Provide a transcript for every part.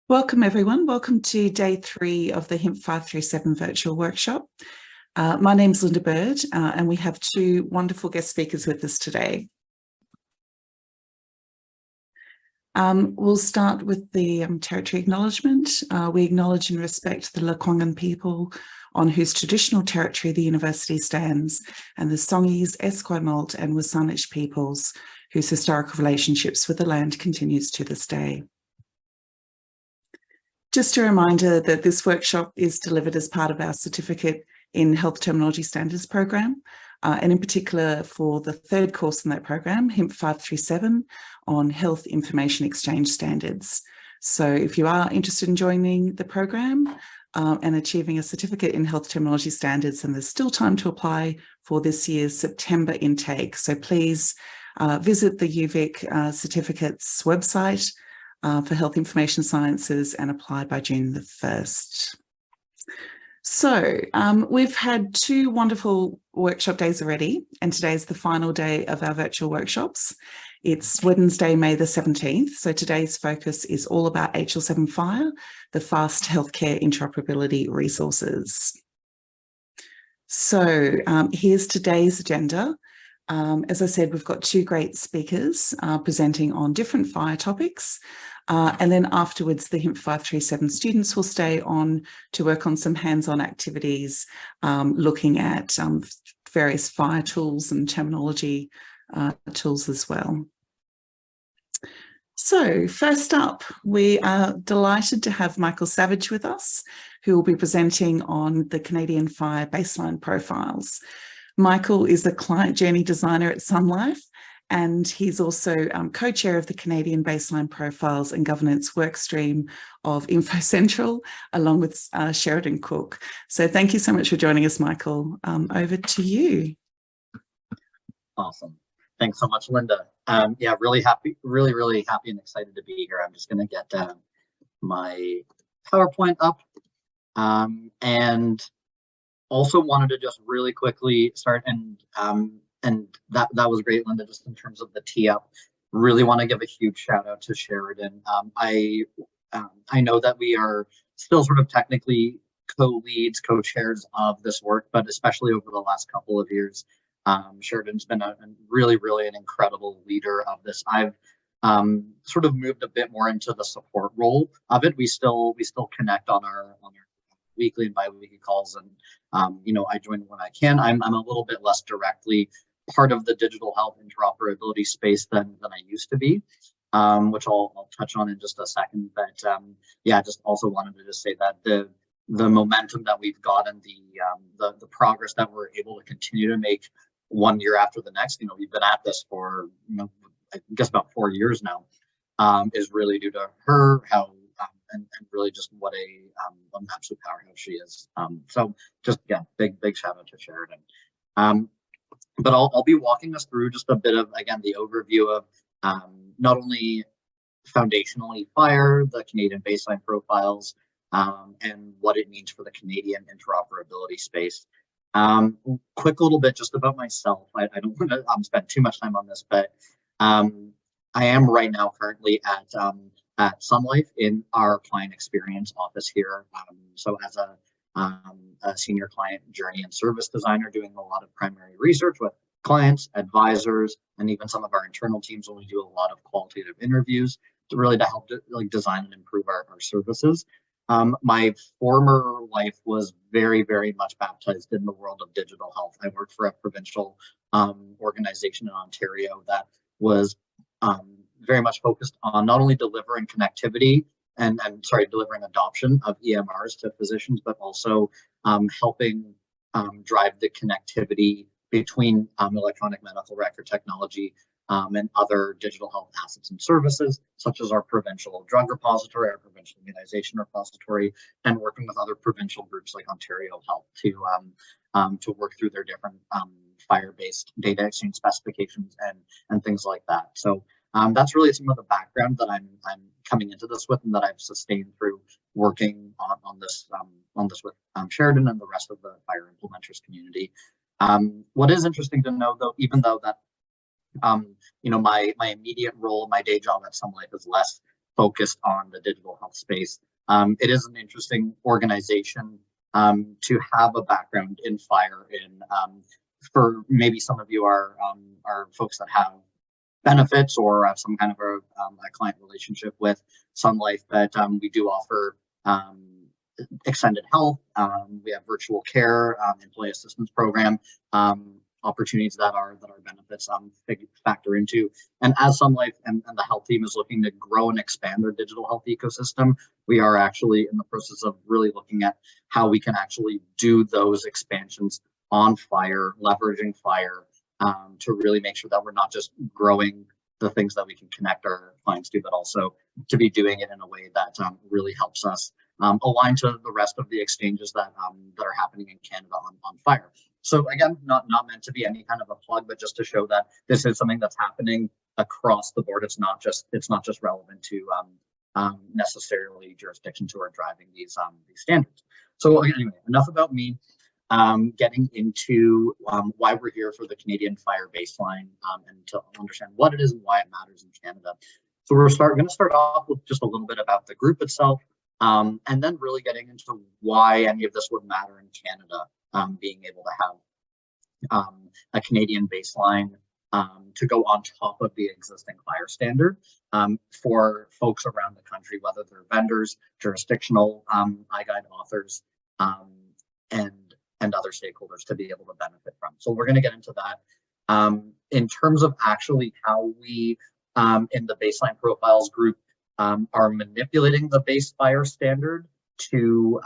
Welcome everyone. Welcome to day 3 of the HIMP 537 virtual workshop. My name's Linda Bird and we have 2 wonderful guest speakers with us today. We'll start with the territory acknowledgement. We acknowledge and respect the Lekwungen people on whose traditional territory the university stands, and the Songhees, Esquimalt and Wasanich peoples whose historical relationships with the land continues to this day. Just a reminder that this workshop is delivered as part of our Certificate in Health Terminology Standards program, and in particular for the 3rd course in that program, HIMP 537 on Health Information Exchange Standards. So if you are interested in joining the program and achieving a Certificate in Health Terminology Standards, and there's still time to apply for this year's September intake. So please visit the UVic certificates website for Health Information Sciences and apply by June the 1st. So we've had 2 wonderful workshop days already, and today is the final day of our virtual workshops. It's Wednesday, May the 17th. So today's focus is all about HL7 FHIR, the fast healthcare interoperability resources. So here's today's agenda. As I said, we've got 2 great speakers presenting on different FHIR topics. And then afterwards, the HIMP 537 students will stay on to work on some hands-on activities, looking at various FHIR tools and terminology tools as well. So first up, we are delighted to have Michael Savage with us, who will be presenting on the Canadian FHIR baseline profiles. Michael is a client journey designer at Sun Life, and he's also co-chair of the Canadian Baseline Profiles and Governance Workstream of InfoCentral, along with Sheridan Cook. So thank you so much for joining us, Michael. Over to you. Awesome. Thanks so much, Linda. Yeah, really happy and excited to be here. I'm just going to get my PowerPoint up and also wanted to just really quickly start and that was great, Linda, just in terms of the tee up. Really want to give a huge shout out to Sheridan. I know that we are still sort of technically co-leads, co-chairs of this work, but especially over the last couple of years, Sheridan's been a really an incredible leader of this. I've sort of moved a bit more into the support role of it. We still connect on our weekly and bi-weekly calls, and you know, I join when I can. I'm a little bit less directly part of the digital health interoperability space than I used to be, which I'll touch on in just a second. But yeah, just also wanted to just say that the momentum that we've got and the progress that we're able to continue to make 1 year after the next, you know, we've been at this for, you know, I guess about 4 years now, is really due to her, how and really just what an absolute powerhouse she is. So just, yeah, big shout out to Sheridan. But I'll be walking us through just a bit of, again, the overview of not only foundationally FHIR, the Canadian baseline profiles, and what it means for the Canadian interoperability space. Quick little bit just about myself. I don't want to spend too much time on this, but I am right now currently at Sun Life in our client experience office here. So as a senior client journey and service designer, doing a lot of primary research with clients, advisors, and even some of our internal teams when we do a lot of qualitative interviews to really help like design and improve our services. My former life was very much baptized in the world of digital health. I worked for a provincial organization in Ontario that was very much focused on not only delivering connectivity and delivering adoption of EMRs to physicians, but also helping drive the connectivity between electronic medical record technology and other digital health assets and services, such as our provincial drug repository, our provincial immunization repository, and working with other provincial groups like Ontario Health to work through their different FHIR-based data exchange specifications and things like that. So that's really some of the background that I'm coming into this with, and that I've sustained through working on this with Sheridan and the rest of the FHIR implementers community. What is interesting to know, though, even though that you know, my immediate role, my day job at Sun Life is less focused on the digital health space. It is an interesting organization to have a background in FHIR. For maybe some of you are folks that have benefits or have some kind of a client relationship with Sun Life, but we do offer extended health. We have virtual care, employee assistance program, opportunities that are benefits factor into. And as Sun Life and the health team is looking to grow and expand their digital health ecosystem, we are actually in the process of really looking at how we can actually do those expansions on FHIR, leveraging FHIR to really make sure that we're not just growing the things that we can connect our clients to, but also to be doing it in a way that really helps us align to the rest of the exchanges that are happening in Canada on FHIR. So again, not meant to be any kind of a plug, but just to show that this is something that's happening across the board. It's not just relevant to necessarily jurisdictions who are driving these standards. So anyway, enough about me. Getting into why we're here for the Canadian FHIR Baseline and to understand what it is and why it matters in Canada. So we're going to start off with just a little bit about the group itself, and then really getting into why any of this would matter in Canada, being able to have a Canadian baseline to go on top of the existing FHIR standard for folks around the country, whether they're vendors, jurisdictional iGuide authors, and other stakeholders to be able to benefit from. So we're going to get into that. In terms of actually how we in the baseline profiles group are manipulating the base FHIR standard to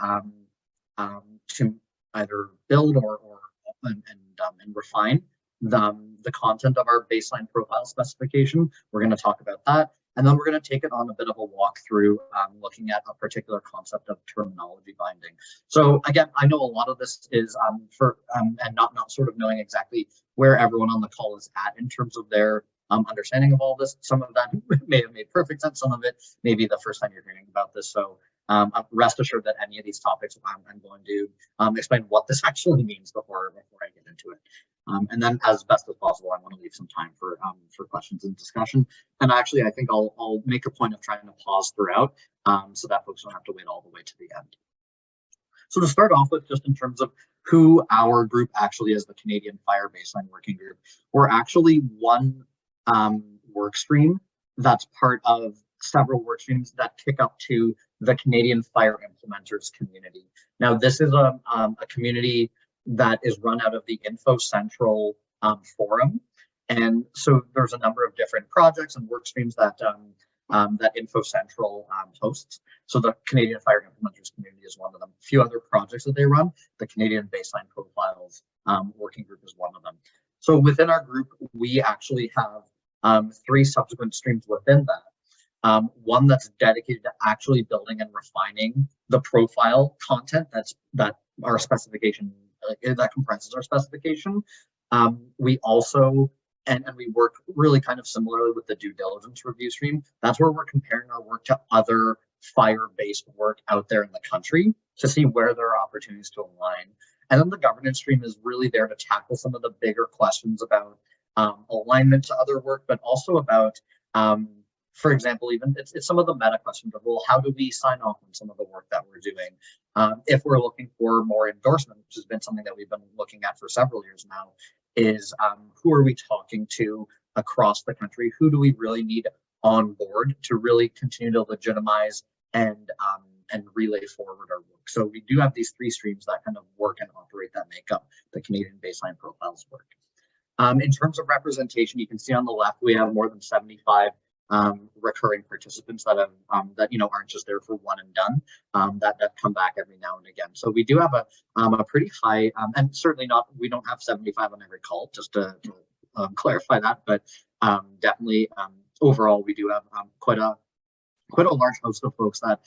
either build and refine the content of our baseline profile specification. We're going to talk about that. And then we're going to take it on a bit of a walk through looking at a particular concept of terminology binding. So again, I know a lot of this is and not sort of knowing exactly where everyone on the call is at in terms of their understanding of all this. Some of that may have made perfect sense. Some of it may be the first time you're hearing about this. So rest assured that any of these topics, I'm going to explain what this actually means before I get into it. And then as best as possible, I want to leave some time for questions and discussion. And actually, I think I'll make a point of trying to pause throughout so that folks don't have to wait all the way to the end. So to start off with, just in terms of who our group actually is, the Canadian FHIR Baseline Working Group, we're actually one work stream that's part of several work streams that kick up to the Canadian FHIR Implementers community. Now, this is a community that is run out of the Info Central forum. And so there's a number of different projects and work streams that Info Central hosts. So the Canadian FHIR Implementers community is one of them. A few other projects that they run, the Canadian Baseline Profiles Working Group is one of them. So within our group, we actually have 3 subsequent streams within that. One that's dedicated to actually building and refining the profile content that our specification that comprises our specification. We also and we work really kind of similarly with the due diligence review stream. That's where we're comparing our work to other FHIR-based work out there in the country to see where there are opportunities to align. And then the governance stream is really there to tackle some of the bigger questions about alignment to other work, but also about for example, even it's some of the meta questions of, well, how do we sign off on some of the work that we're doing? If we're looking for more endorsement, which has been something that we've been looking at for several years now, is who are we talking to across the country? Who do we really need on board to really continue to legitimize and relay forward our work? So we do have these 3 streams that kind of work and operate that make up the Canadian Baseline Profiles work. In terms of representation, you can see on the left, we have more than 75 recurring participants that have aren't just there for one and done, that come back every now and again. So we do have a pretty high, and certainly we don't have 75 on every call, just to clarify that, but definitely overall we do have quite a large host of folks that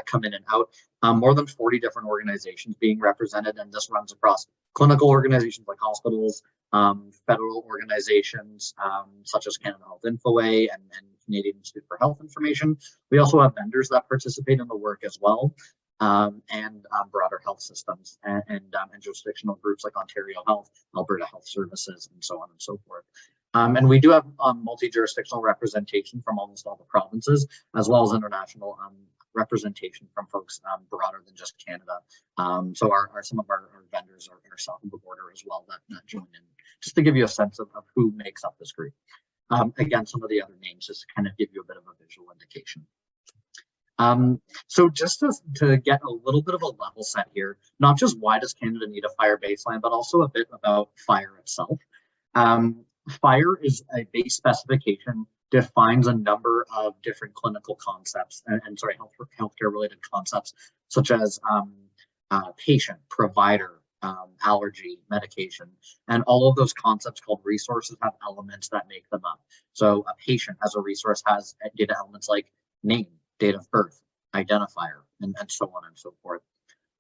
come in and out. More than 40 different organizations being represented, and this runs across clinical organizations like hospitals, federal organizations such as Canada Health InfoA and Canadian Institute for Health Information. We also have vendors that participate in the work as well, and broader health systems and jurisdictional groups like Ontario Health, Alberta Health Services, and so on and so forth. And we do have multi-jurisdictional representation from almost all the provinces, as well as international representation from folks broader than just Canada. So some of our vendors are south of the border as well that join in, just to give you a sense of who makes up this group. Again, some of the other names just to kind of give you a bit of a visual indication. So just to get a little bit of a level set here, not just why does Canada need a FHIR baseline, but also a bit about FHIR itself. FHIR is a base specification, defines a number of different clinical concepts and sorry, healthcare related concepts, such as patient, provider, allergy, medication, and all of those concepts called resources have elements that make them up. So a patient as a resource has data elements like name, date of birth, identifier, and so on and so forth.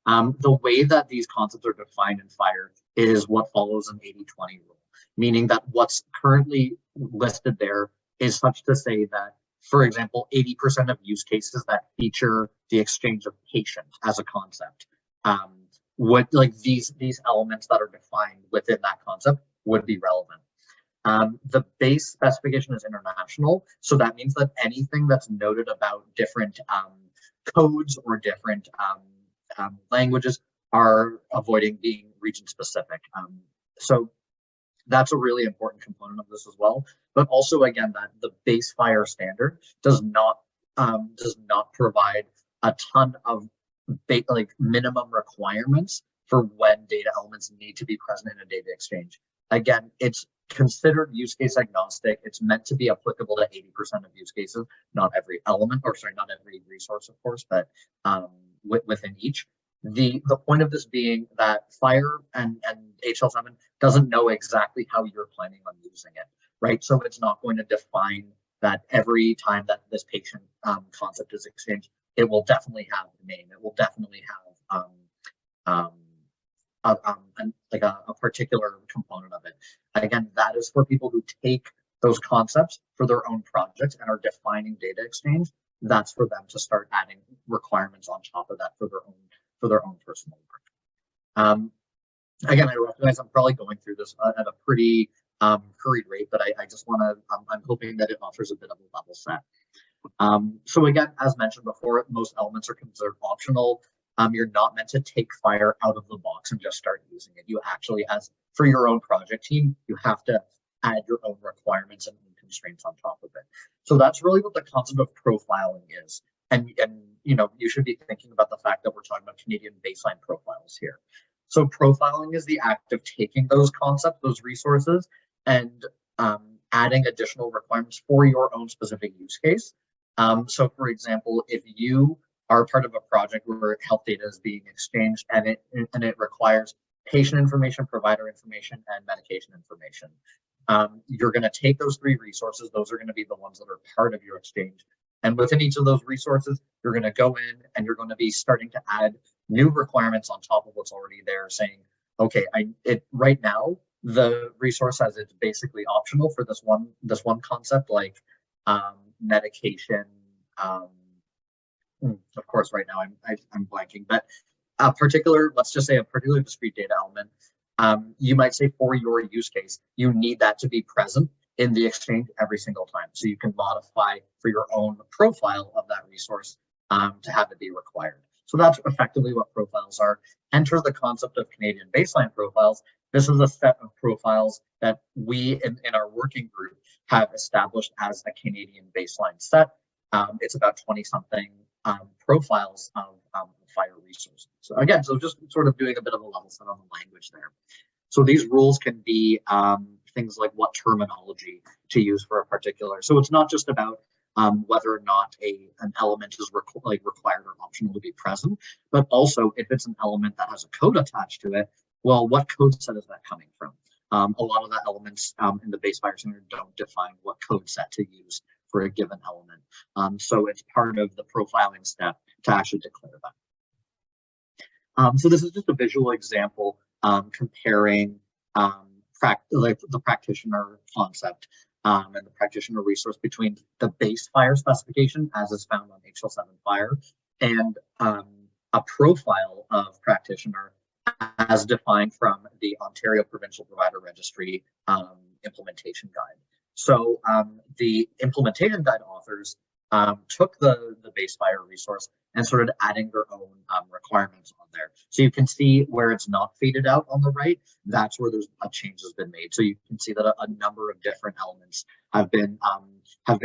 The way that these concepts are defined in FHIR is what follows an 80-20 rule, meaning that what's currently listed there is such to say that, for example, 80% of use cases that feature the exchange of patient as a concept, would like these elements that are defined within that concept would be relevant. The base specification is international, so that means that anything that's noted about different codes or different languages are avoiding being region specific. So that's a really important component of this as well. But also, again, that the base FHIR standard does not provide a ton of minimum requirements for when data elements need to be present in a data exchange. Again, it's considered use case agnostic. It's meant to be applicable to 80% of use cases, not every element, or sorry, not every resource, of course, but within each. The point of this being that FHIR and HL7 doesn't know exactly how you're planning on using it, right? So it's not going to define that every time that this patient concept is exchanged, it will definitely have a name. It will definitely have a particular component of it. Again, that is for people who take those concepts for their own projects and are defining data exchange. That's for them to start adding requirements on top of that for their own personal work. Again, I recognize I'm probably going through this at a pretty hurried rate, but I just want to, I'm hoping that it offers a bit of a level set. So again, as mentioned before, most elements are considered optional. You're not meant to take FHIR out of the box and just start using it. You actually, as for your own project team, you have to add your own requirements and constraints on top of it. So that's really what the concept of profiling is. And you know, you should be thinking about the fact that we're talking about Canadian baseline profiles here. So profiling is the act of taking those concepts, those resources, and adding additional requirements for your own specific use case. So for example, if you are part of a project where health data is being exchanged and it requires patient information, provider information, and medication information, you're going to take those three resources. Those are going to be the ones that are part of your exchange. And within each of those resources, you're going to go in and you're going to be starting to add new requirements on top of what's already there, saying, okay, right now the resource says it's basically optional for this one concept, like medication. Of course, right now I'm blanking, but let's just say a particular discrete data element. You might say for your use case, you need that to be present in the exchange every single time. So you can modify for your own profile of that resource to have it be required. So that's effectively what profiles are. Enter the concept of Canadian baseline profiles. This is a set of profiles that we in our working group have established as a Canadian baseline set. It's about 20-something profiles of FHIR resources. So again, so just sort of doing a bit of a level set on the language there. So these rules can be things like what terminology to use for a particular. So it's not just about whether or not an element is required or optional to be present, but also if it's an element that has a code attached to it, well, what code set is that coming from? A lot of the elements in the base FHIR standard don't define what code set to use for a given element. So it's part of the profiling step to actually declare that. So this is just a visual example comparing the practitioner concept and the practitioner resource between the base FHIR specification as is found on HL7 FHIR and a profile of practitioner as defined from the Ontario Provincial Provider Registry implementation guide. So the implementation guide authors took the base FHIR resource and started adding their own requirements on there. So you can see where it's not faded out on the right, that's where there's a change has been made. So you can see that a number of different elements have been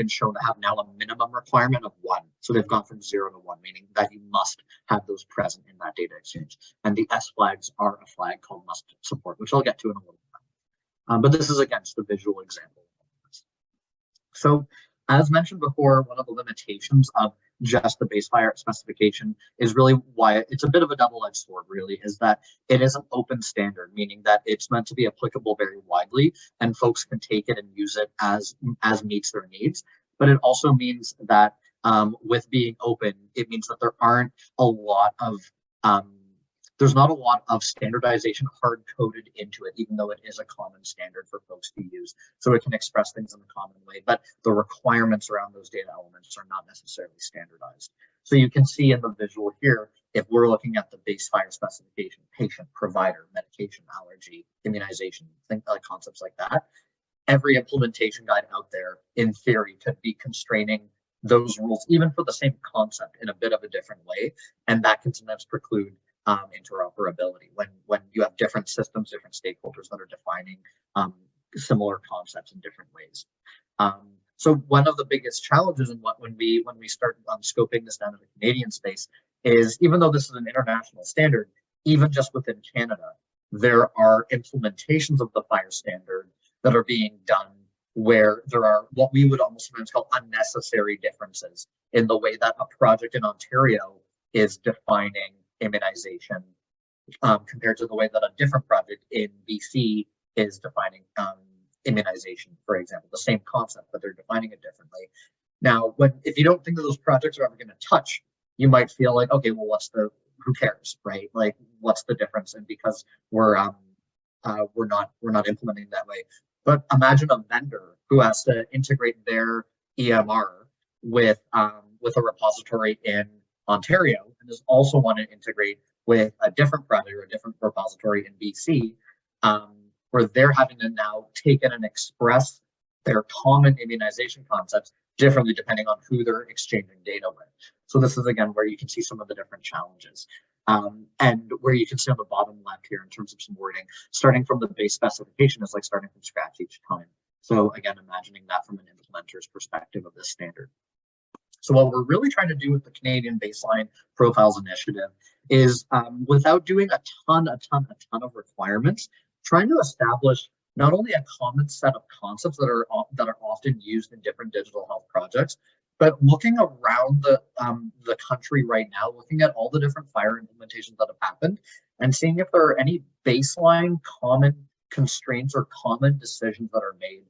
shown to have now a minimum requirement of 1. So they've gone from 0 to 1, meaning that you must have those present in that data exchange. And the S flags are a flag called must support, which I'll get to in a little bit. But this is against the visual example. So as mentioned before, one of the limitations of just the base FHIR specification is really why it's a bit of a double-edged sword, really, is that it is an open standard, meaning that it's meant to be applicable very widely and folks can take it and use it as meets their needs. But it also means that with being open, it means that there aren't a lot of there's not a lot of standardization hard coded into it, even though it is a common standard for folks to use. So it can express things in a common way, but the requirements around those data elements are not necessarily standardized. So you can see in the visual here, if we're looking at the base FHIR specification, patient, provider, medication, allergy, immunization, concepts like that, every implementation guide out there, in theory, could be constraining those rules, even for the same concept in a bit of a different way. And that can sometimes preclude interoperability when you have different systems, different stakeholders that are defining similar concepts in different ways. So one of the biggest challenges in when we start scoping this down in the Canadian space is, even though this is an international standard, even just within Canada, there are implementations of the FHIR standard that are being done where there are what we would almost sometimes call unnecessary differences in the way that a project in Ontario is defining immunization compared to the way that a different project in BC is defining immunization, for example, the same concept, but they're defining it differently. Now, if you don't think that those projects are ever going to touch, you might feel like, okay, well, who cares, right? Like, what's the difference? And because we're not implementing that way. But imagine a vendor who has to integrate their EMR with a repository in Ontario and does also want to integrate with a different project or a different repository in BC, where they're having to now take in and express their common immunization concepts differently depending on who they're exchanging data with. So this is, again, where you can see some of the different challenges. And where you can see on the bottom left here in terms of some wording, starting from the base specification is like starting from scratch each time. So again, imagining that from an implementer's perspective of this standard. So what we're really trying to do with the Canadian Baseline Profiles Initiative is, without doing a ton of requirements, trying to establish not only a common set of concepts that are often used in different digital health projects, but looking around the country right now, looking at all the different FHIR implementations that have happened and seeing if there are any baseline common constraints or common decisions that are made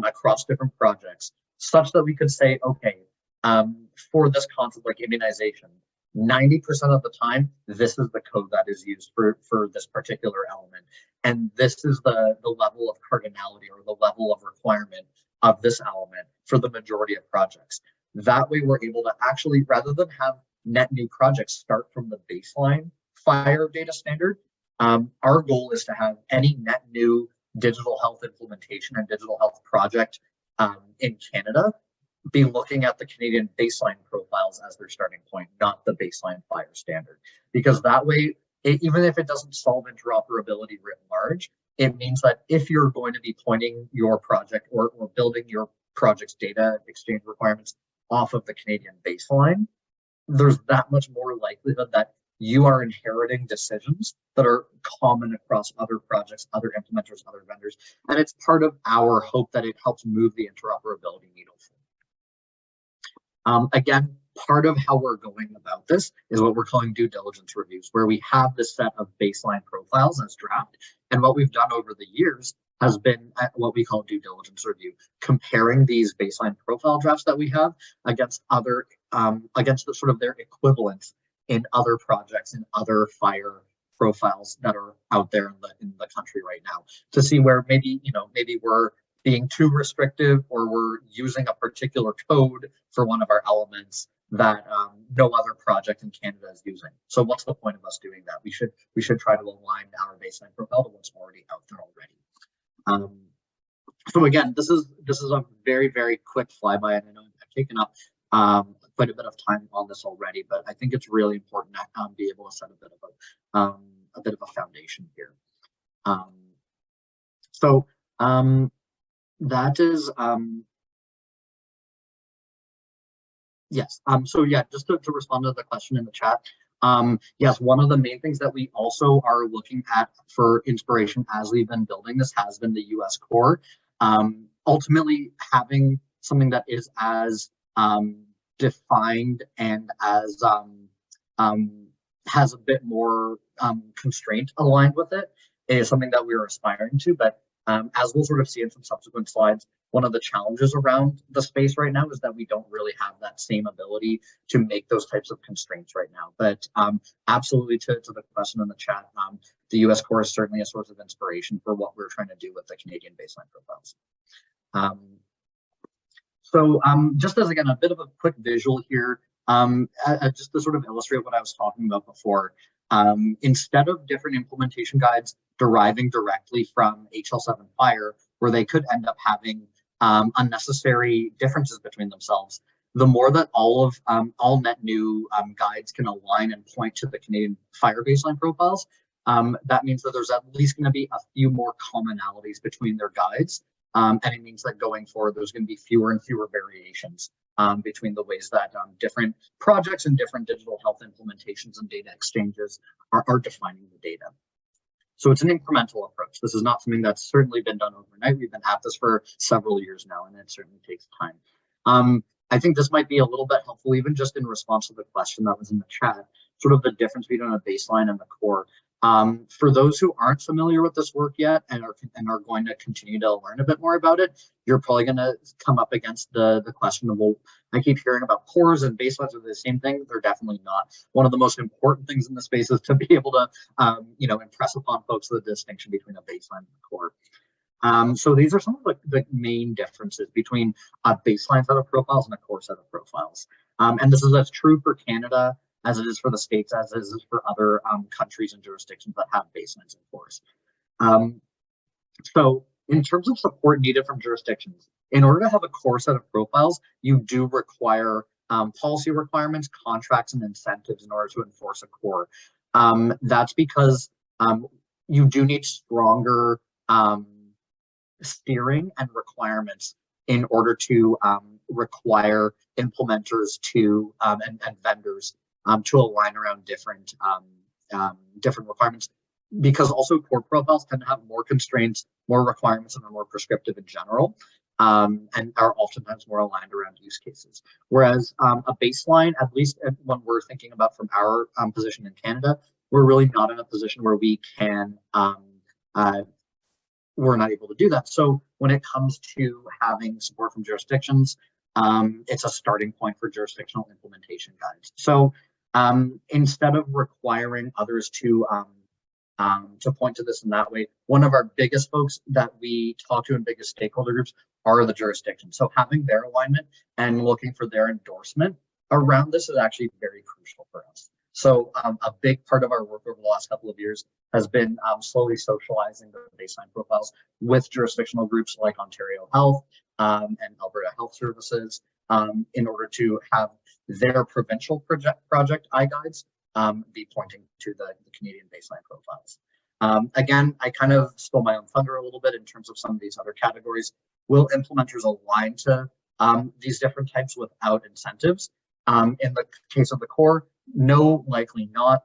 across different projects, such that we could say, okay, for this concept like immunization, 90% of the time, this is the code that is used for this particular element. And this is the level of cardinality or the level of requirement of this element for the majority of projects. That way, we're able to actually, rather than have net new projects start from the baseline FHIR data standard, our goal is to have any net new digital health implementation and digital health project in Canada be looking at the Canadian baseline profiles as their starting point, not the baseline FHIR standard. Because that way, even if it doesn't solve interoperability writ large, it means that if you're going to be pointing your project or building your project's data exchange requirements off of the Canadian baseline, there's that much more likelihood that you are inheriting decisions that are common across other projects, other implementers, other vendors. And it's part of our hope that it helps move the interoperability needle forward. Again, part of how we're going about this is what we're calling due diligence reviews, where we have this set of baseline profiles as draft. And what we've done over the years has been what we call due diligence review, comparing these baseline profile drafts that we have against other, against the sort of their equivalents in other projects and other FHIR profiles that are out there in the country right now, to see where maybe we're being too restrictive or we're using a particular code for one of our elements that no other project in Canada is using. So what's the point of us doing that? We should try to align our baseline profile to what's already out there already. So again, this is a very, very quick flyby, and I know I've taken up quite a bit of time on this already, but I think it's really important to be able to set a bit of a foundation here. That is yes. So yeah, just to respond to the question in the chat. Yes, one of the main things that we also are looking at for inspiration as we've been building this has been the US core. Ultimately, having something that is as defined and as has a bit more constraint aligned with it is something that we're aspiring to. But as we'll sort of see in some subsequent slides, one of the challenges around the space right now is that we don't really have that same ability to make those types of constraints right now. But absolutely, to the question in the chat, the US core is certainly a source of inspiration for what we're trying to do with the Canadian baseline profiles. Just as, again, a bit of a quick visual here, just to sort of illustrate what I was talking about before, instead of different implementation guides deriving directly from HL7 FHIR, where they could end up having unnecessary differences between themselves, the more that all net new guides can align and point to the Canadian FHIR baseline profiles, that means that there's at least going to be a few more commonalities between their guides. And it means that going forward, there's going to be fewer and fewer variations between the ways that different projects and different digital health implementations and data exchanges are defining the data. So it's an incremental approach. This is not something that's certainly been done overnight. We've been at this for several years now, and it certainly takes time. I think this might be a little bit helpful, even just in response to the question that was in the chat, sort of the difference between a baseline and the core. For those who aren't familiar with this work yet and are going to continue to learn a bit more about it, you're probably going to come up against the question of, well, I keep hearing about cores and baselines are the same thing. They're definitely not. One of the most important things in the space is to be able to, impress upon folks the distinction between a baseline and a core. So these are some of the main differences between a baseline set of profiles and a core set of profiles. And this is as true for Canada as it is for the States, as it is for other countries and jurisdictions that have baselines and cores. So in terms of support needed from jurisdictions, in order to have a core set of profiles, you do require policy requirements, contracts, and incentives in order to enforce a core. That's because you do need stronger steering and requirements in order to require implementers to and vendors to align around different requirements, because also core profiles tend to have more constraints, more requirements, and are more prescriptive in general, and are oftentimes more aligned around use cases. Whereas a baseline, at least when we're thinking about from our position in Canada, we're really not in a position where we can we're not able to do that. So when it comes to having support from jurisdictions, it's a starting point for jurisdictional implementation guides. So instead of requiring others to point to this in that way, one of our biggest folks that we talk to and biggest stakeholder groups are the jurisdictions. So having their alignment and looking for their endorsement around this is actually very crucial for us. So a big part of our work over the last couple of years has been slowly socializing the baseline profiles with jurisdictional groups like Ontario Health and Alberta Health Services in order to have their provincial project iGuides be pointing to the Canadian baseline profiles. Again, I kind of stole my own thunder a little bit in terms of some of these other categories. Will implementers align to these different types without incentives? In the case of the core, no, likely not.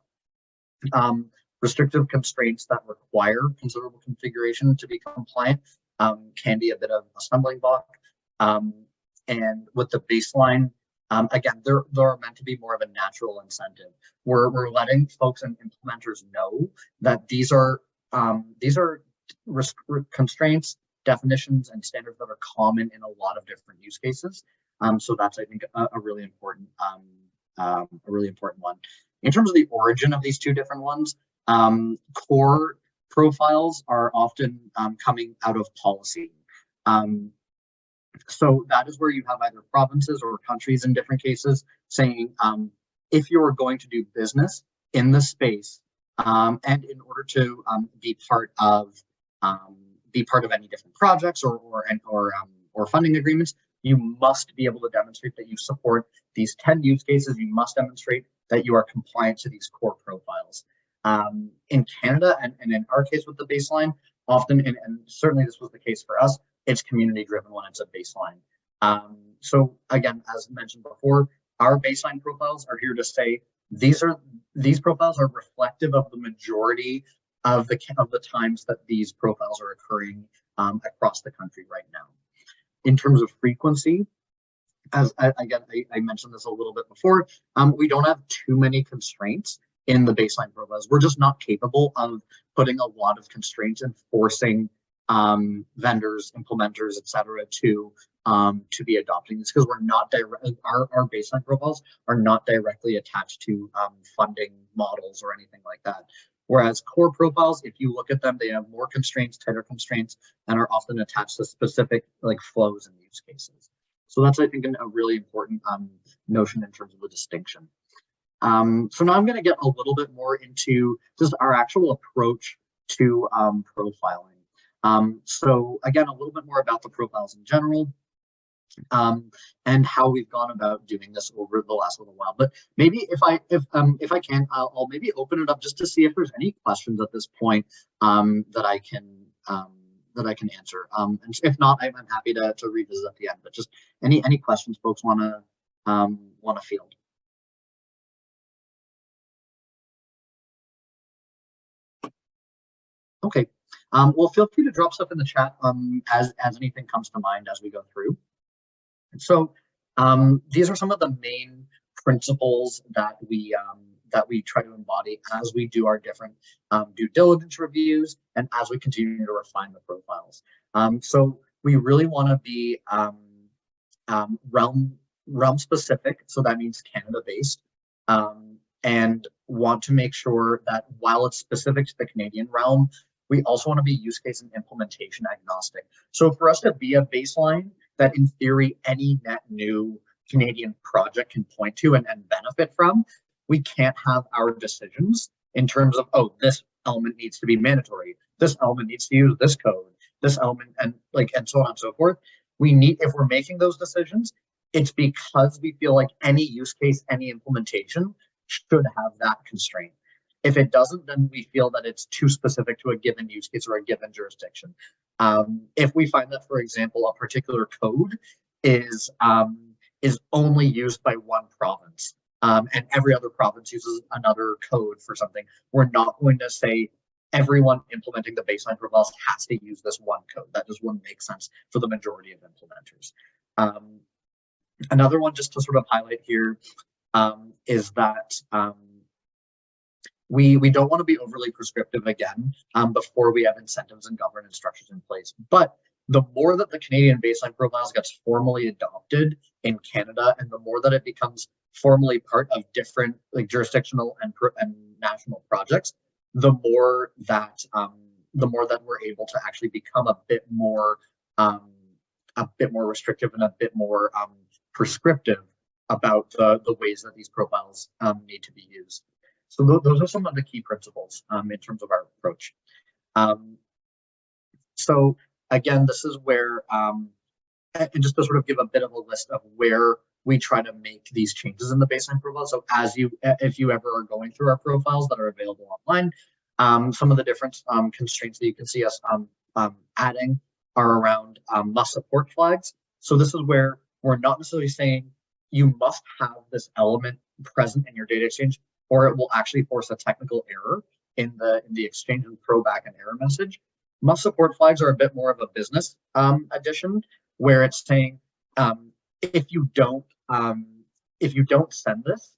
Restrictive constraints that require considerable configuration to be compliant can be a bit of a stumbling block. And with the baseline, again, they're meant to be more of a natural incentive. We're letting folks and implementers know that these are constraints, definitions, and standards that are common in a lot of different use cases. So that's, I think, a really important one. In terms of the origin of these two different ones, core profiles are often coming out of policy. So that is where you have either provinces or countries in different cases saying, if you are going to do business in this space, and in order to be part of be part of any different projects or funding agreements, you must be able to demonstrate that you support these 10 use cases. You must demonstrate that you are compliant to these core profiles. In Canada, and in our case with the baseline, often, and certainly this was the case for us, it's community driven when it's a baseline. So again, as mentioned before, our baseline profiles are here to say these profiles are reflective of the majority of the times that these profiles are occurring across the country right now. In terms of frequency, as I mentioned this a little bit before, we don't have too many constraints in the baseline profiles. We're just not capable of putting a lot of constraints and forcing vendors, implementers, etc., to be adopting this, because we're not our baseline profiles are not directly attached to funding models or anything like that. Whereas core profiles, if you look at them, they have more constraints, tighter constraints, and are often attached to specific like flows and use cases. So that's, I think, a really important notion in terms of the distinction. So now I'm going to get a little bit more into just our actual approach to profiling. So again, a little bit more about the profiles in general, and how we've gone about doing this over the last little while. But maybe if I can, I'll maybe open it up just to see if there's any questions at this point that I can answer. And if not, I'm happy to revisit at the end. But just any questions folks want to field. Okay. Well, feel free to drop stuff in the chat as anything comes to mind as we go through. So these are some of the main principles that we try to embody as we do our different due diligence reviews and as we continue to refine the profiles. So we really want to be realm specific, so that means Canada based, and want to make sure that while it's specific to the Canadian realm, we also want to be use case and implementation agnostic. So for us to be a baseline that in theory any net new Canadian project can point to and benefit from, we can't have our decisions in terms of, oh, this element needs to be mandatory, this element needs to use this code, this element, and so on and so forth. We need, if we're making those decisions, it's because we feel like any use case, any implementation should have that constraint. If it doesn't, then we feel that it's too specific to a given use case or a given jurisdiction. If we find that, for example, a particular code is only used by one province, and every other province uses another code for something, we're not going to say everyone implementing the baseline profiles has to use this one code. That just wouldn't make sense for the majority of implementers. Another one just to sort of highlight here is that we don't want to be overly prescriptive again before we have incentives and governance structures in place. But the more that the Canadian baseline profiles gets formally adopted in Canada, and the more that it becomes formally part of different jurisdictional and national projects, the more that we're able to actually become a bit more restrictive and a bit more prescriptive about the ways that these profiles need to be used. So those are some of the key principles in terms of our approach. So again, this is where, and just to sort of give a bit of a list of where we try to make these changes in the baseline profile. So if you ever are going through our profiles that are available online, some of the different constraints that you can see us adding are around must support flags. So this is where we're not necessarily saying you must have this element present in your data exchange, or it will actually force a technical error in the exchange and throwback and error message. Must support flags are a bit more of a business addition, where it's saying if you don't send this,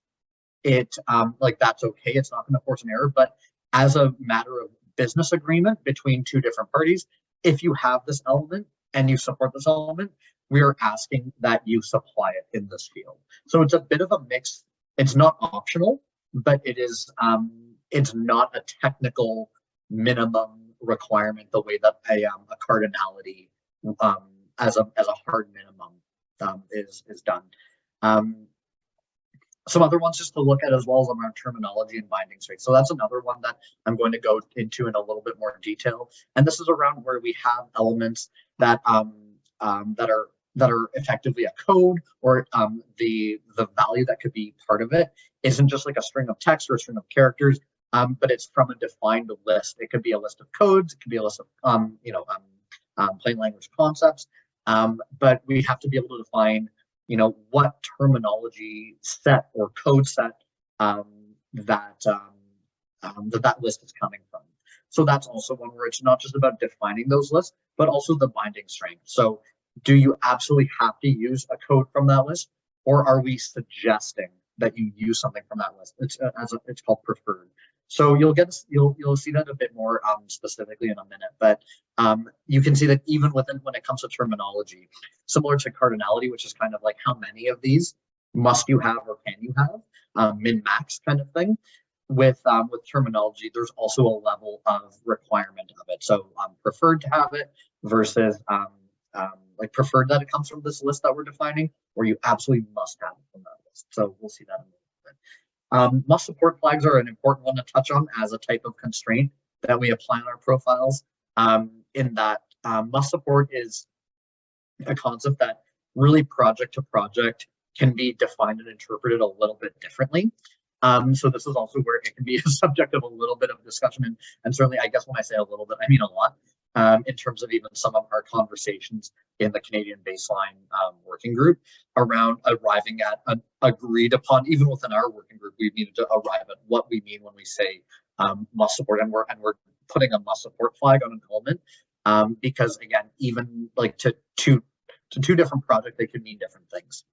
that's okay. It's not going to force an error, but as a matter of business agreement between two different parties, if you have this element and you support this element, we are asking that you supply it in this field. So it's a bit of a mix. It's not optional, but it is. It's not a technical minimum requirement the way that a cardinality as a hard minimum is done. Some other ones just to look at as well as around terminology and binding strength. So that's another one that I'm going to go into in a little bit more detail. And this is around where we have elements that that are effectively a code, or the value that could be part of it isn't just like a string of text or a string of characters, but it's from a defined list. It could be a list of codes, it could be a list of plain language concepts, but we have to be able to define what terminology set or code set that list is coming from. So that's also one where it's not just about defining those lists, but also the binding strength. So do you absolutely have to use a code from that list, or are we suggesting that you use something from that list? It's called preferred. So you'll see that a bit more specifically in a minute, but you can see that even when it comes to terminology, similar to cardinality, which is kind of like how many of these must you have or can you have, min-max kind of thing. With terminology, there's also a level of requirement of it. So preferred to have it versus like preferred that it comes from this list that we're defining, or you absolutely must have it from that list. So we'll see that in a little bit. Must support flags are an important one to touch on as a type of constraint that we apply on our profiles. In that must support is a concept that really project to project can be defined and interpreted a little bit differently. So this is also where it can be a subject of a little bit of discussion, and certainly, I guess when I say a little bit, I mean a lot, in terms of even some of our conversations in the Canadian Baseline working group around arriving at an agreed upon, even within our working group, we needed to arrive at what we mean when we say must support, and we're putting a must support flag on an element, because again, even like to two different projects, they could mean different things.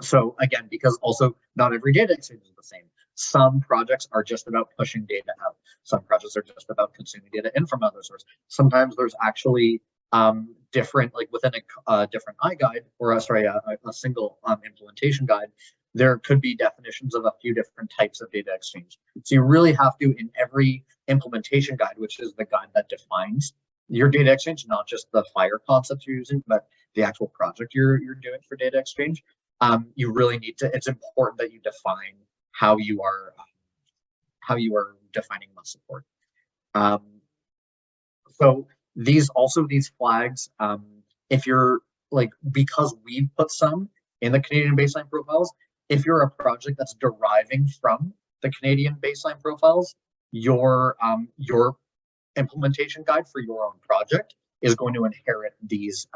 So again, because also not every data exchange is the same. Some projects are just about pushing data out. Some projects are just about consuming data in from other sources. Sometimes there's actually different, like within a different iGuide, or a single implementation guide, there could be definitions of a few different types of data exchange. So you really have to, in every implementation guide, which is the guide that defines your data exchange, not just the FHIR concepts you're using, but the actual project you're doing for data exchange. You really need to, it's important that you define how you are defining must support. So these flags, if you're like, because we put some in the Canadian Baseline profiles, if you're a project that's deriving from the Canadian Baseline profiles, your implementation guide for your own project is going to inherit these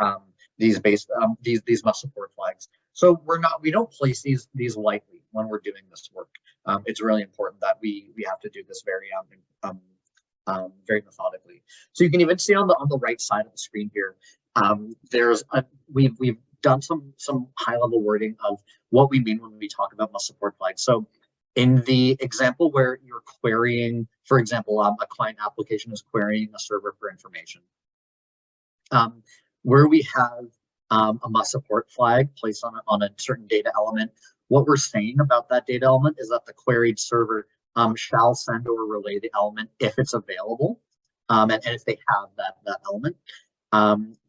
must support flags. So we don't place these lightly when we're doing this work. It's really important that we have to do this very methodically. So you can even see on the right side of the screen here, we've done some high level wording of what we mean when we talk about must support flags. So in the example where you're querying, for example, a client application is querying a server for information, where we have a must support flag placed on a certain data element, what we're saying about that data element is that the queried server shall send or relay the element if it's available, and if they have that element.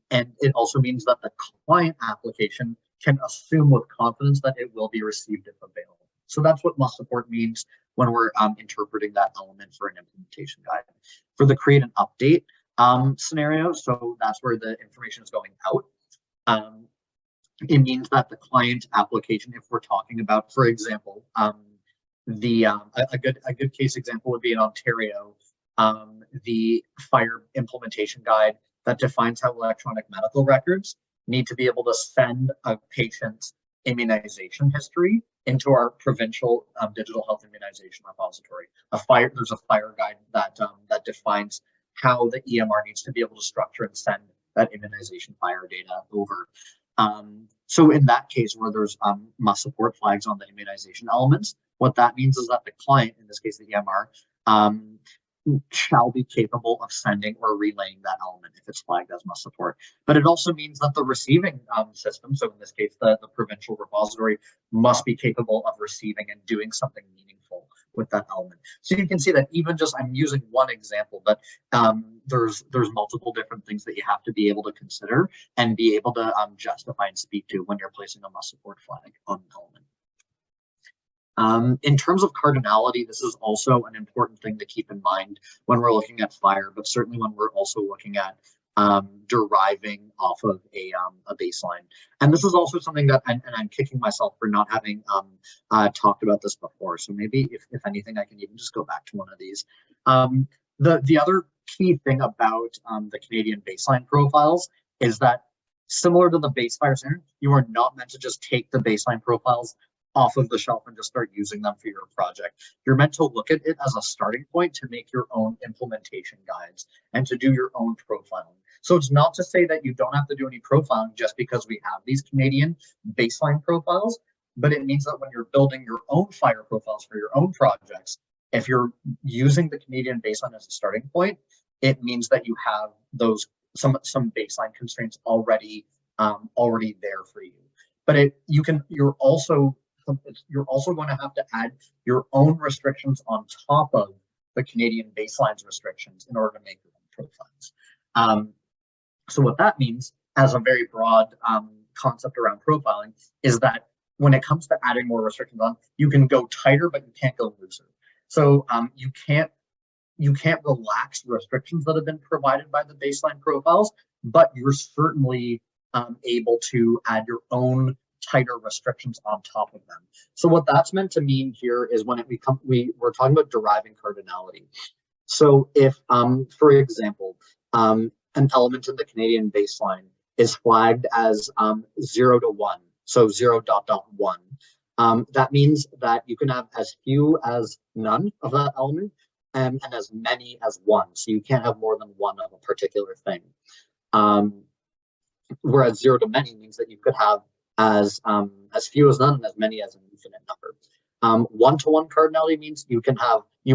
And it also means that the client application can assume with confidence that it will be received if available. So that's what must support means when we're interpreting that element for an implementation guide. For the create and update scenario, so that's where the information is going out. It means that the client application, if we're talking about, for example, a good case example would be in Ontario, the FHIR implementation guide that defines how electronic medical records need to be able to send a patient's immunization history into our provincial digital health immunization repository. There's a FHIR guide that defines how the EMR needs to be able to structure and send that immunization FHIR data over. So in that case, where there's must support flags on the immunization elements, what that means is that the client, in this case the EMR, shall be capable of sending or relaying that element if it's flagged as must support. But it also means that the receiving system, so in this case the provincial repository, must be capable of receiving and doing something meaningful with that element. So you can see that even just, I'm using one example, but there's multiple different things that you have to be able to consider and be able to justify and speak to when you're placing a must support flag on an element. In terms of cardinality, this is also an important thing to keep in mind when we're looking at FHIR, but certainly when we're also looking at deriving off of a baseline. And this is also something that, and I'm kicking myself for not having talked about this before. So maybe if anything, I can even just go back to one of these. The other key thing about the Canadian baseline profiles is that similar to the base FHIR standard, you are not meant to just take the baseline profiles off of the shelf and just start using them for your project. You're meant to look at it as a starting point to make your own implementation guides and to do your own profiling. So it's not to say that you don't have to do any profiling just because we have these Canadian baseline profiles, but it means that when you're building your own FHIR profiles for your own projects, if you're using the Canadian baseline as a starting point, it means that you have those some baseline constraints already there for you. But you're also going to have to add your own restrictions on top of the Canadian baseline's restrictions in order to make your own profiles. So what that means, as a very broad concept around profiling, is that when it comes to adding more restrictions on, you can go tighter, but you can't go looser. So you can't relax the restrictions that have been provided by the baseline profiles, but you're certainly able to add your own tighter restrictions on top of them. So what that's meant to mean here is when we're talking about deriving cardinality. So if, for example, an element in the Canadian baseline is flagged as 0 to 1, so 0.1, that means that you can have as few as none of that element and as many as one. So you can't have more than one of a particular thing. Whereas 0 to many means that you could have as few as none and as many as an infinite number. 1-to-1 cardinality means you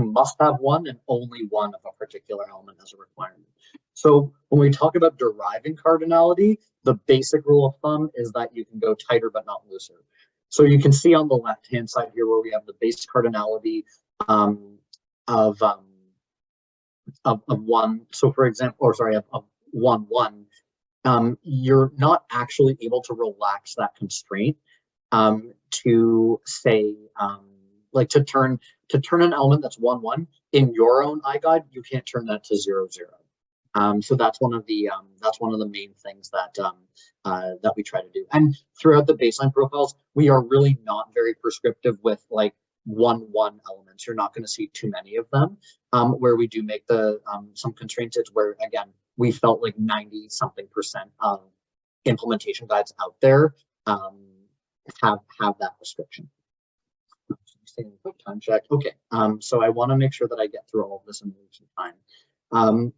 must have one and only one of a particular element as a requirement. So when we talk about deriving cardinality, the basic rule of thumb is that you can go tighter but not looser. So you can see on the left-hand side here where we have the base cardinality of 1. So for example, of 1, 1. You're not actually able to relax that constraint to say, like to turn an element that's 1, 1 in your own iGuide, you can't turn that to 0, 0. So that's one of the main things that we try to do. And throughout the baseline profiles, we are really not very prescriptive with like 1, 1 elements. You're not going to see too many of them. Where we do make the some constraints, it's where again we felt like 90-something% of implementation guides out there have that restriction. Just taking a quick time check. Okay, so I want to make sure that I get through all of this in the interest of time.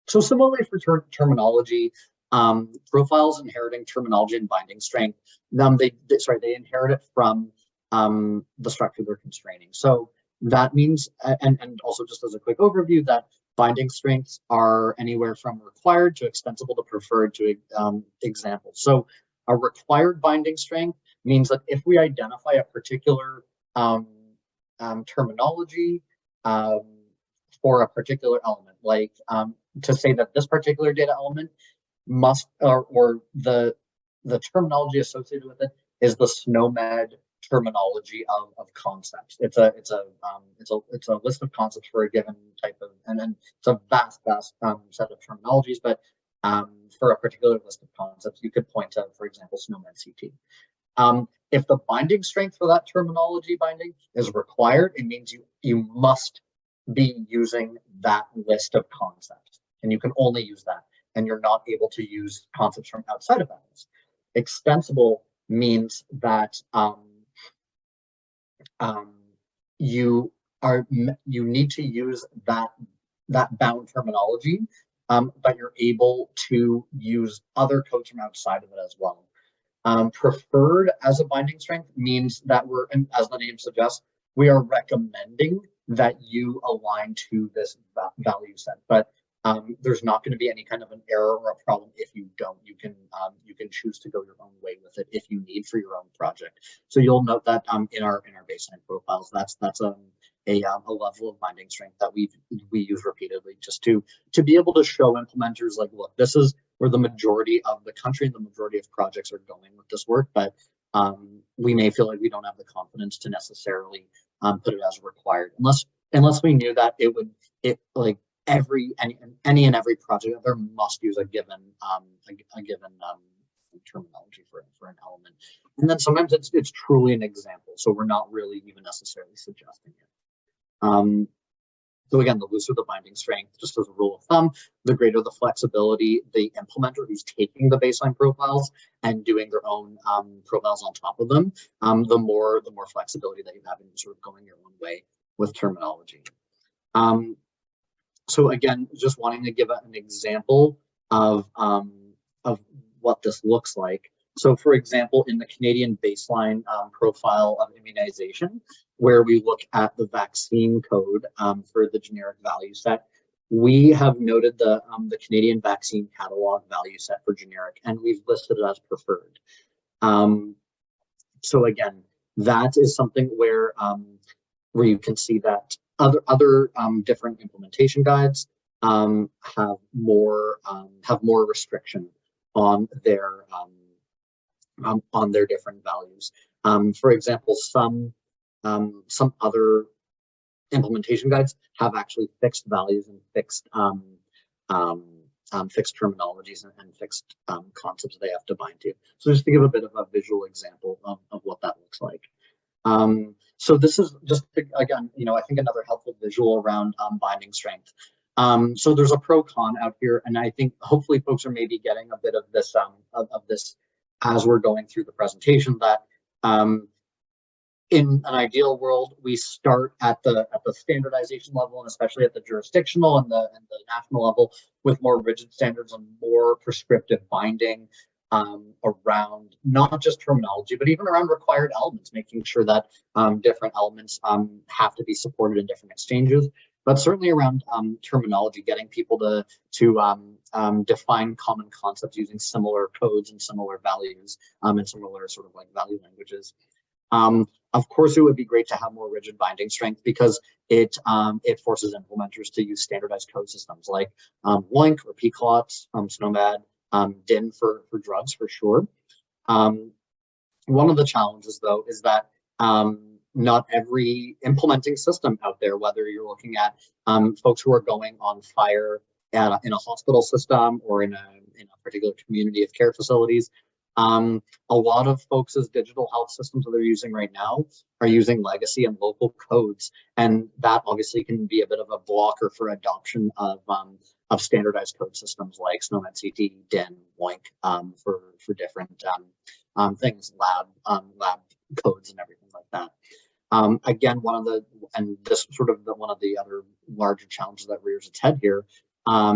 So similarly for terminology, profiles inheriting terminology and binding strength. They inherit it from the structure they're constraining. So that means, and also just as a quick overview, that binding strengths are anywhere from required to extensible to preferred to examples. So a required binding strength means that if we identify a particular terminology for a particular element, like to say that this particular data element must, or the terminology associated with it is the SNOMED terminology of concepts. It's a list of concepts for a given type of, and then it's a vast set of terminologies, but for a particular list of concepts, you could point to, for example, SNOMED CT. If the binding strength for that terminology binding is required, it means you must be using that list of concepts, and you can only use that, and you're not able to use concepts from outside of that list. Extensible means that you need to use that bound terminology, but you're able to use other codes from outside of it as well. Preferred as a binding strength means that we're, and as the name suggests, we are recommending that you align to this value set, but there's not going to be any kind of an error or a problem if you don't. You can choose to go your own way with it if you need for your own project. So you'll note that in our baseline profiles, that's a level of binding strength that we use repeatedly just to be able to show implementers like, look, this is where the majority of the country and the majority of projects are going with this work, but we may feel like we don't have the confidence to necessarily put it as required, unless we knew that like any and every project out there must use a given terminology for an element. And then sometimes it's truly an example, so we're not really even necessarily suggesting it. So again, the looser the binding strength, just as a rule of thumb, the greater the flexibility the implementer who's taking the baseline profiles and doing their own profiles on top of them, the more flexibility that you have in sort of going your own way with terminology. So again, just wanting to give an example of what this looks like. So for example, in the Canadian baseline profile of immunization, where we look at the vaccine code for the generic value set, we have noted the Canadian vaccine catalog value set for generic, and we've listed it as preferred. So again, that is something where you can see that other different implementation guides have more restriction on their different values. For example, some other implementation guides have actually fixed values and fixed terminologies and fixed concepts they have to bind to. So just to give a bit of a visual example of what that looks like. So this is just, again, I think another helpful visual around binding strength. So there's a pro-con out here, and I think hopefully folks are maybe getting a bit of this as we're going through the presentation, that in an ideal world, we start at the standardization level, and especially at the jurisdictional and the national level, with more rigid standards and more prescriptive binding around not just terminology, but even around required elements, making sure that different elements have to be supported in different exchanges. But certainly around terminology, getting people to define common concepts using similar codes and similar values and similar sort of like value languages. Of course, it would be great to have more rigid binding strength, because it forces implementers to use standardized code systems like WOINC or PCLOTS, SNOMAD, DIN for drugs for sure. One of the challenges, though, is that not every implementing system out there, whether you're looking at folks who are going on FHIR in a hospital system or in a particular community of care facilities, a lot of folks' digital health systems that they're using right now are using legacy and local codes, and that obviously can be a bit of a blocker for adoption of standardized code systems like SNOMED, CT, DIN, WOINC for different things, lab codes and everything like that. Again, one of the other larger challenges that rears its head here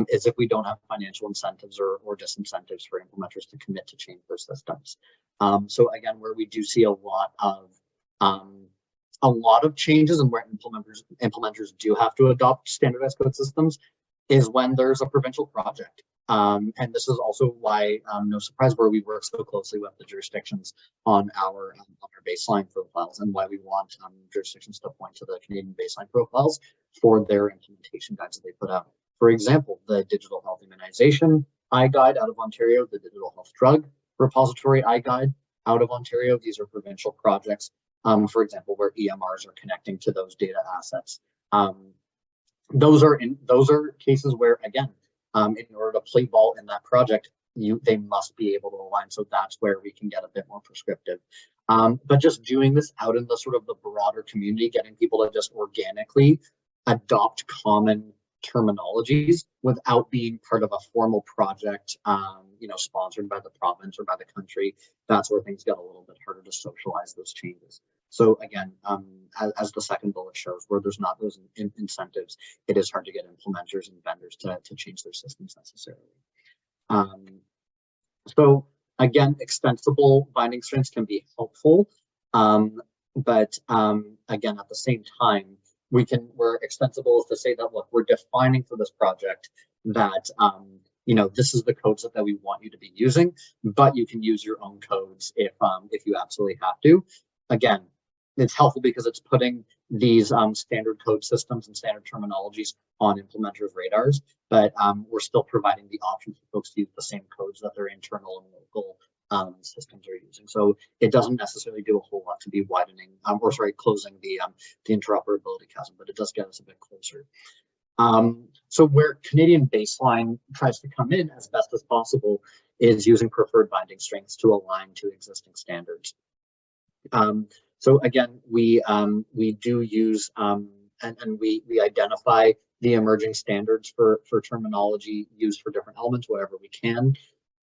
is if we don't have financial incentives or disincentives for implementers to commit to change their systems. So again, where we do see a lot of changes and where implementers do have to adopt standardized code systems is when there's a provincial project. And this is also why, no surprise, where we work so closely with the jurisdictions on our baseline profiles, and why we want jurisdictions to point to the Canadian baseline profiles for their implementation guides that they put out. For example, the Digital Health Immunization iGuide out of Ontario, the Digital Health Drug Repository iGuide out of Ontario. These are provincial projects, for example, where EMRs are connecting to those data assets. Those are cases where, again, in order to play ball in that project, they must be able to align. So that's where we can get a bit more prescriptive. But just doing this out in the sort of the broader community, getting people to just organically adopt common terminologies without being part of a formal project, sponsored by the province or by the country, that's where things get a little bit harder to socialize those changes. So again, as the second bullet shows, where there's not those incentives, it is hard to get implementers and vendors to change their systems necessarily. So again, extensible binding strengths can be helpful, but again, at the same time, we're extensible is to say that, look, we're defining for this project that this is the code set that we want you to be using, but you can use your own codes if you absolutely have to. Again, it's helpful because it's putting these standard code systems and standard terminologies on implementers' radars, but we're still providing the option for folks to use the same codes that their internal and local systems are using. So it doesn't necessarily do a whole lot to be widening, closing the interoperability chasm, but it does get us a bit closer. So where Canadian Baseline tries to come in as best as possible is using preferred binding strengths to align to existing standards. So again, we do use and we identify the emerging standards for terminology used for different elements wherever we can.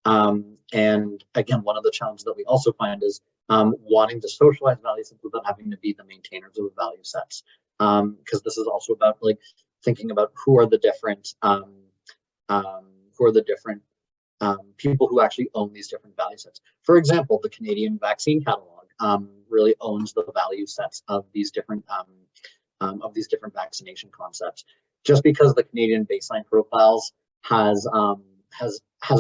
And again, one of the challenges that we also find is wanting to socialize value sets without having to be the maintainers of the value sets, because this is also about like thinking about who are the different people who actually own these different value sets. For example, the Canadian Vaccine Catalog really owns the value sets of these different vaccination concepts. Just because the Canadian Baseline Profiles has a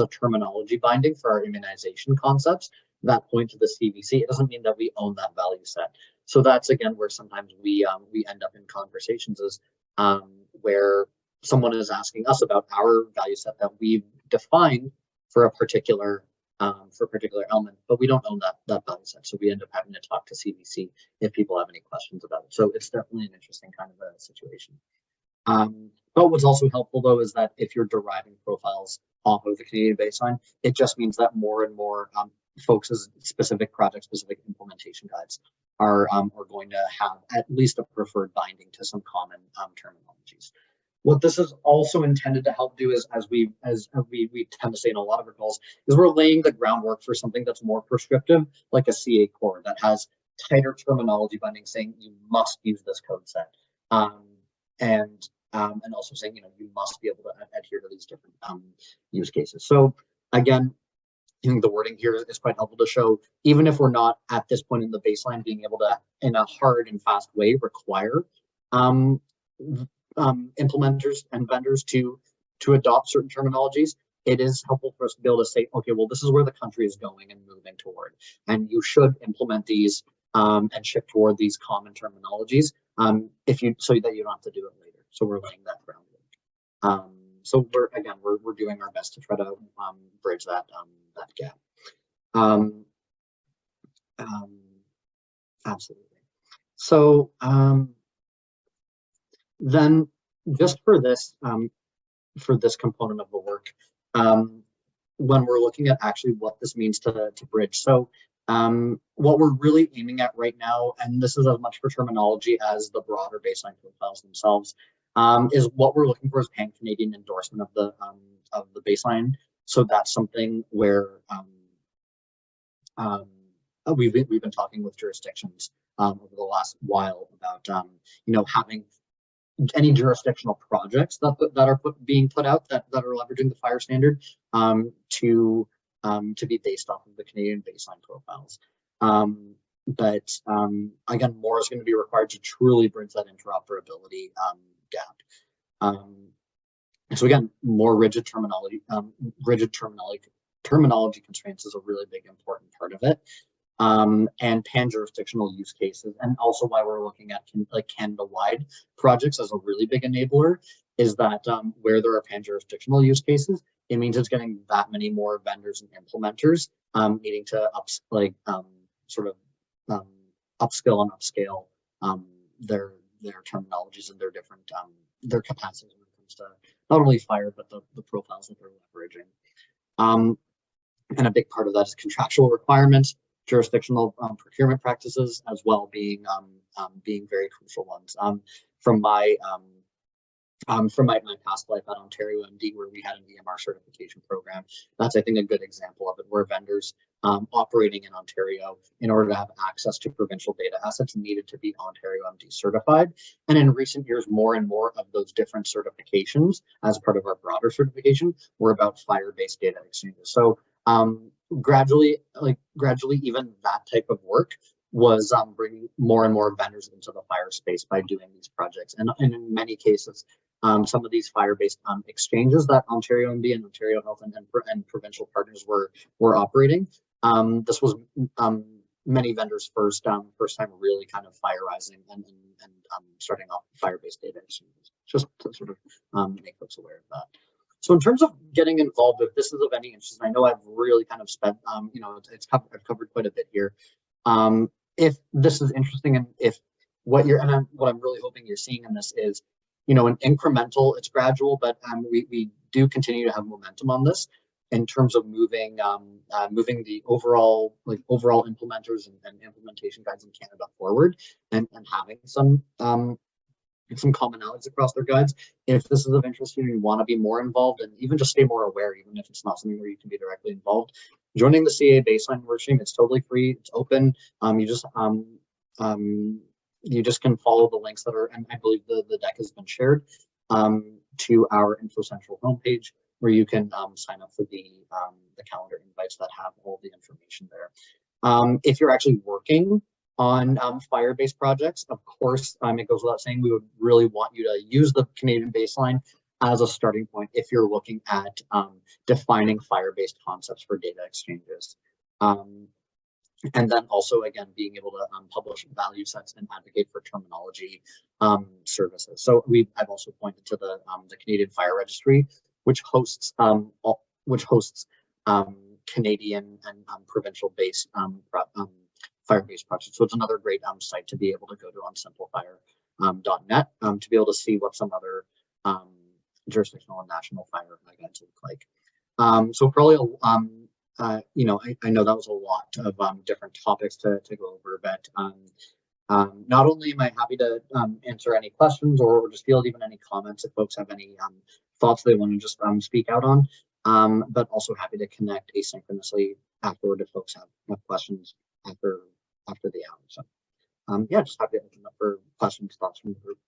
terminology binding for our immunization concepts that point to the CVC, it doesn't mean that we own that value set. So that's again where sometimes we end up in conversations is where someone is asking us about our value set that we've defined for a particular element, but we don't own that value set. So we end up having to talk to CVC if people have any questions about it. So it's definitely an interesting kind of a situation. But what's also helpful though is that if you're deriving profiles off of the Canadian Baseline, it just means that more and more folks' specific project specific implementation guides are going to have at least a preferred binding to some common terminologies. What this is also intended to help do is, as we tend to say in a lot of our calls, is we're laying the groundwork for something that's more prescriptive, like a CA core that has tighter terminology binding, saying you must use this code set, and also saying you must be able to adhere to these different use cases. So again, I think the wording here is quite helpful to show, even if we're not at this point in the baseline being able to, in a hard and fast way, require implementers and vendors to adopt certain terminologies, it is helpful for us to be able to say, okay, well, this is where the country is going and moving toward, and you should implement these and shift toward these common terminologies so that you don't have to do it later. So we're laying that groundwork. So we're doing our best to try to bridge that gap. Absolutely. So then just for this component of the work, when we're looking at actually what this means to bridge. So what we're really aiming at right now, and this is as much for terminology as the broader baseline profiles themselves, is what we're looking for is pan-Canadian endorsement of the baseline. So that's something where we've been talking with jurisdictions over the last while about having any jurisdictional projects that are being put out that are leveraging the FHIR standard to be based off of the Canadian baseline profiles. But again, more is going to be required to truly bridge that interoperability gap. So again, more rigid terminology constraints is a really big important part of it. And pan-jurisdictional use cases, and also why we're looking at Canada-wide projects as a really big enabler is that where there are pan-jurisdictional use cases, it means it's getting that many more vendors and implementers needing to upskill and upscale their terminologies and their different their capacities when it comes to not only FHIR but the profiles that they're leveraging. And a big part of that is contractual requirements, jurisdictional procurement practices, as well being very crucial ones. From my past life at Ontario MD, where we had an EMR certification program, that's I think a good example of it, where vendors operating in Ontario, in order to have access to provincial data assets, needed to be Ontario MD certified. And in recent years, more and more of those different certifications, as part of our broader certification, were about FHIR-based data exchanges. So gradually, even that type of work was bringing more and more vendors into the FHIR space by doing these projects. And in many cases, some of these FHIR-based exchanges that Ontario MD and Ontario Health and provincial partners were operating, this was many vendors' first time really kind of FHIRizing and starting off FHIR-based data exchanges, just to sort of make folks aware of that. So in terms of getting involved, if this is of any interest, and I know I've really kind of spent, you know, I've covered quite a bit here. If this is interesting, and if what I'm really hoping you're seeing in this is, you know, an incremental, it's gradual, but we do continue to have momentum on this in terms of moving the overall implementers and implementation guides in Canada forward, and having some commonalities across their guides. If this is of interest to you, you want to be more involved and even just stay more aware, even if it's not something where you can be directly involved, joining the CA Baseline workstream, it's totally free, it's open. You just can follow the links that are, and I believe the deck has been shared to our Info Central homepage, where you can sign up for the calendar invites that have all the information there. If you're actually working on FHIR-based projects, of course, it goes without saying, we would really want you to use the Canadian Baseline as a starting point if you're looking at defining FHIR-based concepts for data exchanges. And then also, again, being able to publish value sets and advocate for terminology services. So I've also pointed to the Canadian FHIR Registry, which hosts Canadian and provincial-based FHIR-based projects. So it's another great site to be able to go to on simplefhir.net to be able to see what some other jurisdictional and national FHIR guides look like. So probably you know, I know that was a lot of different topics to go over, but not only am I happy to answer any questions or just field even any comments if folks have any thoughts they want to just speak out on, but also happy to connect asynchronously afterward if folks have questions after the hour. So yeah, just happy to open up for questions, thoughts from the group.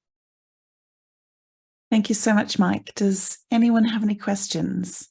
Thank you so much, Mike. Does anyone have any questions?